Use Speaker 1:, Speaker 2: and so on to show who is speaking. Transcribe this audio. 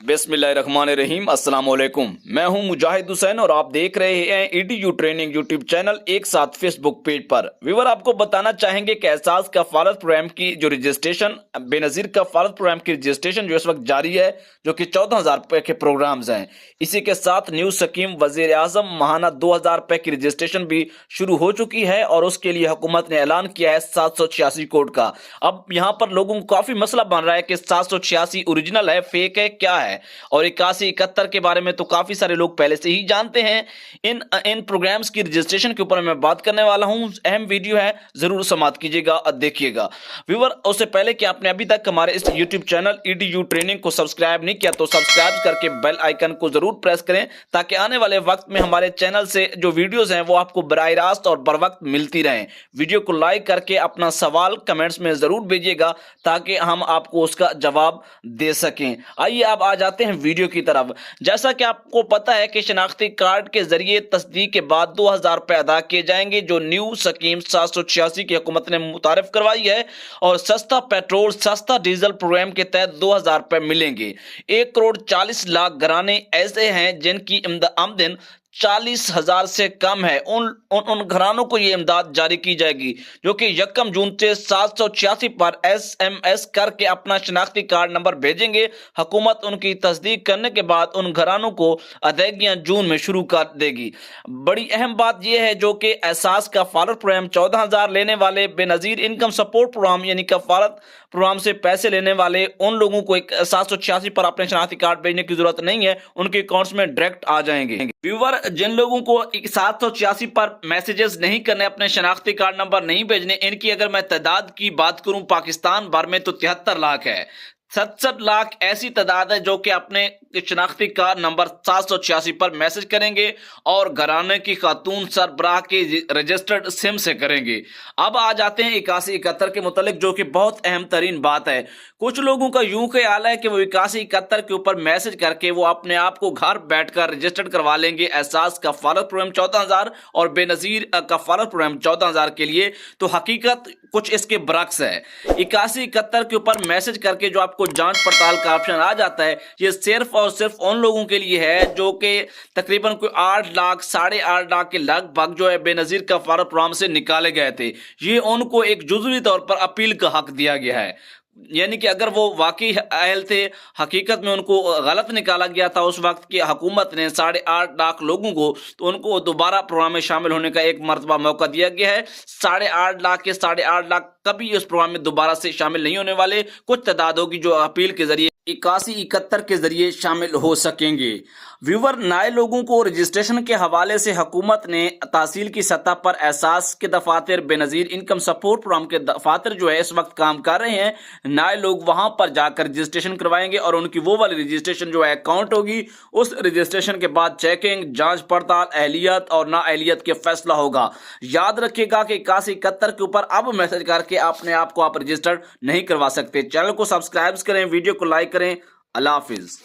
Speaker 1: बिस्मिल्लाहिर्रहमानिर्रहीम अस्सलाम वालेकुम। मैं हूं मुजाहिद हुसैन और आप देख रहे हैं ईडीयू ट्रेनिंग यूट्यूब चैनल एक साथ फेसबुक पेज पर। व्यूअर, आपको बताना चाहेंगे कि एहसास कफालत प्रोग्राम की जो रजिस्ट्रेशन, बेनज़ीर कफालत प्रोग्राम की रजिस्ट्रेशन जो इस वक्त जारी है, जो कि 14,000 रुपये के प्रोग्राम्स हैं। इसी के साथ न्यू स्कीम वज़ीर आज़म माहाना 2,000 रुपये की रजिस्ट्रेशन भी शुरू हो चुकी है और उसके लिए हुकूमत ने ऐलान किया है 786 कोड का। अब यहाँ पर लोगों को काफ़ी मसला बन रहा है कि 786 ओरिजिनल है, फेक है, क्या है। और 8171 के बारे में तो काफी सारे लोग पहले से ही जानते हैं। इन प्रोग्राम्स की रजिस्ट्रेशन के ऊपर मैं बात करने वाला हूं। अहम वीडियो है, जरूर समाप्त कीजिएगा और देखिएगा। व्यूअर, उससे पहले कि आपने अभी तक हमारे इस यूट्यूब चैनल ईडीयू ट्रेनिंग को सब्सक्राइब नहीं किया तो सब्सक्राइब करके बेल आइकन को जरूर प्रेस करें, ताकि आने वाले वक्त में हमारे चैनल से जो वीडियोस हैं वो आपको बराह रास्त और बर वक्त मिलती रहें। वीडियो को लाइक करके अपना सवाल कमेंट्स में जरूर भेजिएगा, ताकि हम आपको उसका जवाब दे सकें। आइए अब आ जाते हैं वीडियो की तरफ। जैसा कि आपको पता है कि शनाख्ती कार्ड के जरिए तस्दीक के बाद 2,000 रुपये अदा किए जाएंगे, जो न्यू स्कीम 786 की हुकूमत ने मुतारिफ करवाई है। और सस्ता पेट्रोल, सस्ता डीजल प्रोग्राम के तहत 2,000 रुपये मिलेंगे। 1,40,00,000 घराने ऐसे हैं जिनकी आमदन 40,000 से कम है। उन घरानों को ये इमदाद जारी की जाएगी, जो कि 1 जून से 786 पर SMS करके अपना शनाख्ती कार्ड नंबर भेजेंगे। हुकूमत उनकी तस्दीक करने के बाद उन घरानों को अदायगियां जून में शुरू कर देगी। बड़ी अहम बात यह है, जो कि एहसास कफालत प्रोग्राम 14,000 लेने वाले, बेनज़ीर इनकम सपोर्ट प्रोग्राम यानी कफालत प्रोग्राम से पैसे लेने वाले उन लोगों को 786 पर अपने शनाख्ती कार्ड भेजने की जरूरत नहीं है, उनके अकाउंट्स में डायरेक्ट आ जाएंगे। व्यूअर, जिन लोगों को 786 पर मैसेजेस नहीं करने, अपने शनाख्ती कार्ड नंबर नहीं भेजने, इनकी अगर मैं तादाद की बात करूं पाकिस्तान भर में तो 73 लाख है। 67 लाख ऐसी तादाद है जो कि अपने शनाख्ती कार्ड नंबर 786 पर मैसेज करेंगे और घराने की खातून सरबराह के रजिस्टर्ड सिम से करेंगे। अब आ जाते हैं 8171 के मुतालिक, जो कि बहुत अहम तरीन बात है। कुछ लोगों का यूं ख्याल है कि वो 8171 के ऊपर मैसेज करके वो अपने आप को घर बैठकर रजिस्टर्ड करवा लेंगे एहसास कफालत प्रोग्राम 14,000 और बेनज़ीर कफालत प्रोग्राम 14,000 के लिए। तो हकीकत कुछ इसके बरक्स है। 8171 के ऊपर मैसेज करके जो आपको जांच पड़ताल का ऑप्शन आ जाता है, ये सिर्फ और सिर्फ उन लोगों के लिए है जो कि तकरीबन कोई 8 लाख 8.5 लाख के लगभग जो है बेनज़ीर कफालत प्रोग्राम से निकाले गए थे। ये उनको एक जुज़वी तौर पर अपील का हक दिया गया है। यानी कि अगर वो वाकई अहल थे, हकीकत में उनको गलत निकाला गया था उस वक्त की हुकूमत ने 8.5 लाख लोगों को, तो उनको दोबारा प्रोग्राम में शामिल होने का एक मरतबा मौका दिया गया है। 8.5 लाख के 8.5 लाख कभी उस प्रोग्राम में दोबारा से शामिल नहीं होने वाले। कुछ तादाद होगी जो अपील के जरिए 8171 के जरिए शामिल हो सकेंगे। व्यूवर, नए लोगों को रजिस्ट्रेशन के हवाले से हुकूमत ने तहसील की सतह पर एहसास के दफातर, बेनज़ीर इनकम सपोर्ट प्रोग्राम के दफातर जो है इस वक्त काम कर रहे हैं। नए लोग वहां पर जाकर रजिस्ट्रेशन करवाएंगे और उनकी वो वाली रजिस्ट्रेशन जो है अकाउंट होगी। उस रजिस्ट्रेशन के बाद चेकिंग, जांच पड़ताल, अहलियत और ना अहलियत के फैसला होगा। याद रखिएगा कि 8171 के ऊपर अब मैसेज करके अपने आप को आप रजिस्टर्ड नहीं करवा सकते। चैनल को सब्सक्राइब करें, वीडियो को लाइक करें। अल्लाह हाफिज।